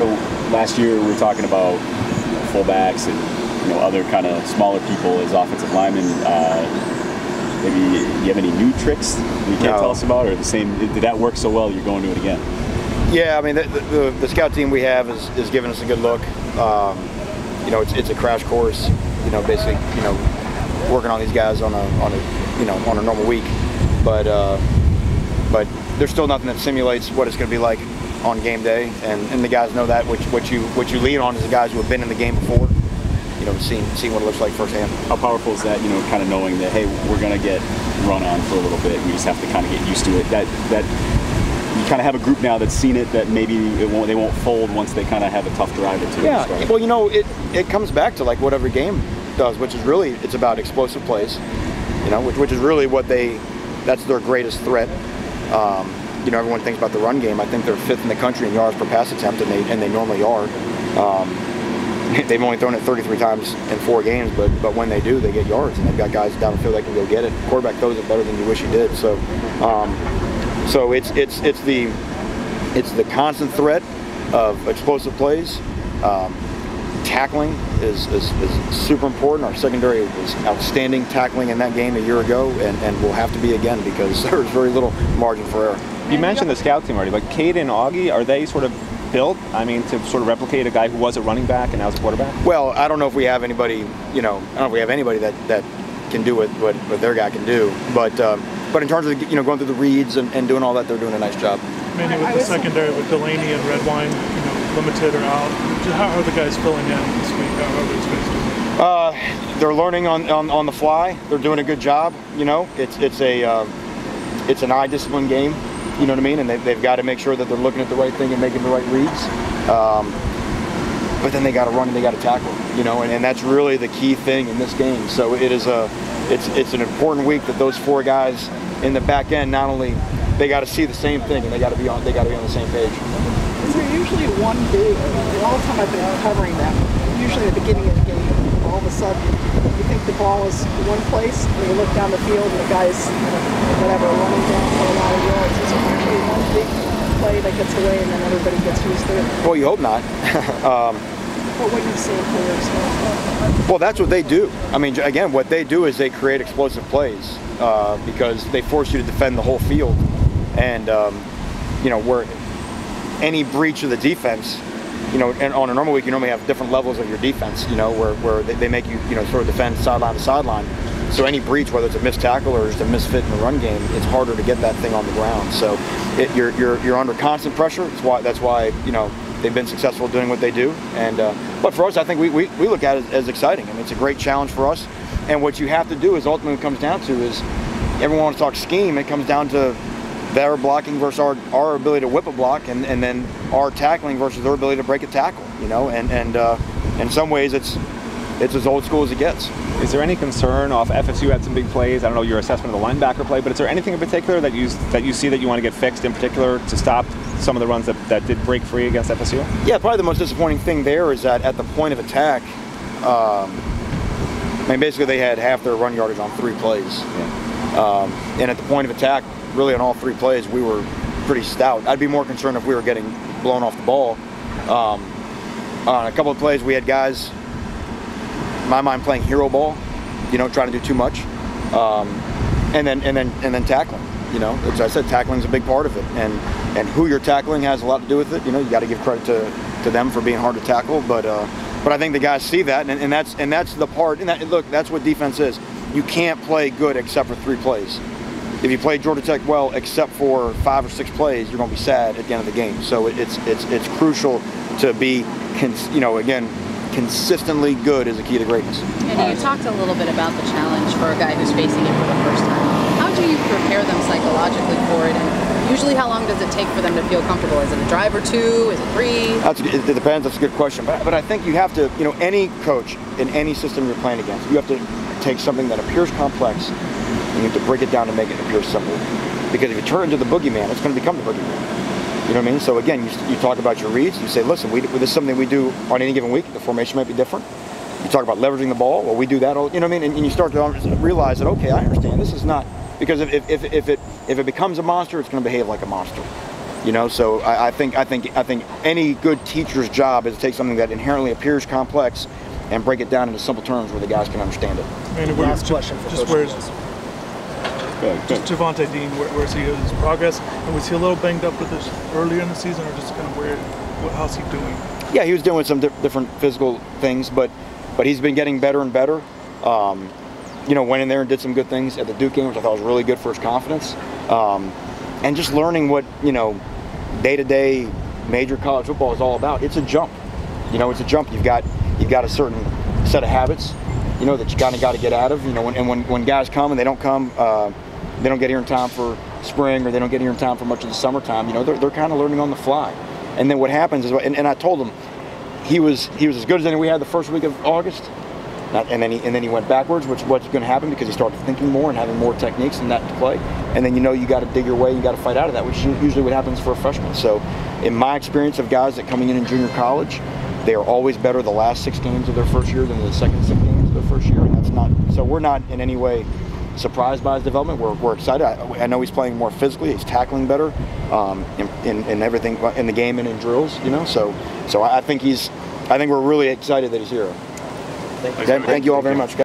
So last year we were talking about fullbacks and other kind of smaller people as offensive linemen. Maybe you have any new tricks you can't tell us about, or the same? Did that work so well you're going to it again? Yeah, I mean the scout team we have is giving us a good look. It's a crash course. Basically, working on these guys on a normal week, but there's still nothing that simulates what it's going to be like on game day, and the guys know that. What you lean on is the guys who have been in the game before. Seeing what it looks like firsthand. How powerful is that? Kind of knowing that, hey, we're going to get run on for a little bit. We just have to kind of get used to it. That you kind of have a group now that's seen it. That maybe they won't fold once they kind of have a tough drive or two. Yeah. Well, it comes back to like what every game does, which is really it's about explosive plays. Which is really that's their greatest threat. Everyone thinks about the run game. I think they're 5th in the country in yards per pass attempt, and they normally are. They've only thrown it 33 times in 4 games, but when they do, they get yards, and they've got guys down the field that can go get it. Quarterback throws it better than you wish he did. So it's the constant threat of explosive plays. Tackling is super important. Our secondary was outstanding tackling in that game a year ago, and will have to be again because there's very little margin for error. You mentioned the scout team already, but Cade and Augie, are they sort of built, to sort of replicate a guy who was a running back and now is a quarterback? Well, I don't know if we have anybody, that can do what their guy can do. But in terms of going through the reads and doing all that, they're doing a nice job. Manny, with the secondary, with Delaney and Redwine, limited or out, how are the guys filling in this week? How are these guys doing? They're learning on the fly. They're doing a good job. It's an eye discipline game. You know what I mean? And they've got to make sure that they're looking at the right thing and making the right reads. But then they got to run and they got to tackle. And that's really the key thing in this game. So it's an important week that those 4 guys in the back end, not only they got to see the same thing and they got to be on the same page. Is there usually one big? All the time I've been covering them, usually at the beginning of the game, all of a sudden you think the ball is one place, and you look down the field and the guy's running down for a lot of yards. Is there usually one big play that gets away and then everybody gets used to it? Well, you hope not. But what you see players? Well, that's what they do. I mean, again, what they do is they create explosive plays because they force you to defend the whole field, and where any breach of the defense, and on a normal week you normally have different levels of your defense, where they make you, sort of defend sideline to sideline. So any breach, whether it's a missed tackle or just a misfit in the run game, it's harder to get that thing on the ground. So you're under constant pressure. That's why they've been successful doing what they do. And but for us, I think we look at it as exciting. I mean, it's a great challenge for us. And what you have to do is ultimately comes down to is everyone wants to talk scheme. It comes down to their blocking versus our ability to whip a block, and then our tackling versus their ability to break a tackle. And in some ways it's as old school as it gets. Is there any concern off FSU had some big plays? I don't know your assessment of the linebacker play, but is there anything in particular that you see that you want to get fixed in particular to stop some of the runs that did break free against FSU? Yeah, probably the most disappointing thing there is that at the point of attack, basically they had half their run yardage on 3 plays. Yeah. And at the point of attack, really on all 3 plays, we were pretty stout. I'd be more concerned if we were getting blown off the ball. On a couple of plays, we had guys, in my mind, playing hero ball, trying to do too much, and then tackling. As I said, tackling is a big part of it, and who you're tackling has a lot to do with it. You got to give credit to them for being hard to tackle, but I think the guys see that, and that's the part. And look, that's what defense is. You can't play good except for 3 plays. If you play Georgia Tech well except for 5 or 6 plays, you're going to be sad at the end of the game. So it's crucial to be, consistently good is a key to greatness. And you talked a little bit about the challenge for a guy who's facing it for the first time. How do you prepare them psychologically for it? And usually how long does it take for them to feel comfortable? Is it a drive or 2? Is it 3? It depends. That's a good question. But I think you have to, any coach in any system you're playing against, you have to take something that appears complex and you have to break it down to make it appear simple. Because if you turn it into the boogeyman, it's going to become the boogeyman. You know what I mean? So again, you talk about your reads. You say, listen, this is something we do on any given week. The formation might be different. You talk about leveraging the ball. Well, we do that all. You know what I mean? And you start to realize that, okay, I understand. This is not, because if it becomes a monster, it's going to behave like a monster. You know, so I think any good teacher's job is to take something that inherently appears complex and break it down into simple terms where the guys can understand it. And Last question for just Coach where's Diaz. just Javante Dean, where's he his progress? And was he a little banged up with this earlier in the season, or just kind of weird? How's he doing? Yeah, he was dealing with some different physical things, but he's been getting better and better. You know, went in there and did some good things at the Duke game, which I thought was really good for his confidence. And just learning what, you know, day-to-day major college football is all about. It's a jump. You know, it's a jump. You've got a certain set of habits, you know, that you kind of got to get out of. You know, when guys come and they don't get here in time for spring, or they don't get here in time for much of the summertime, you know, they're kind of learning on the fly. And then what happens is, and I told him, he was as good as any we had the first week of August. And then he went backwards, which is what's going to happen because he started thinking more and having more techniques and that to play. And then, you know, you got to dig your way, you got to fight out of that, which is usually what happens for a freshman. So in my experience of guys that coming in junior college, they are always better the last 6 games of their first year than the second 6 games of their first year. And that's not, so we're not in any way surprised by his development. We're excited. I know he's playing more physically. He's tackling better in everything in the game and in drills, you know. So I think we're really excited that he's here. Thank you. Thank you all very much.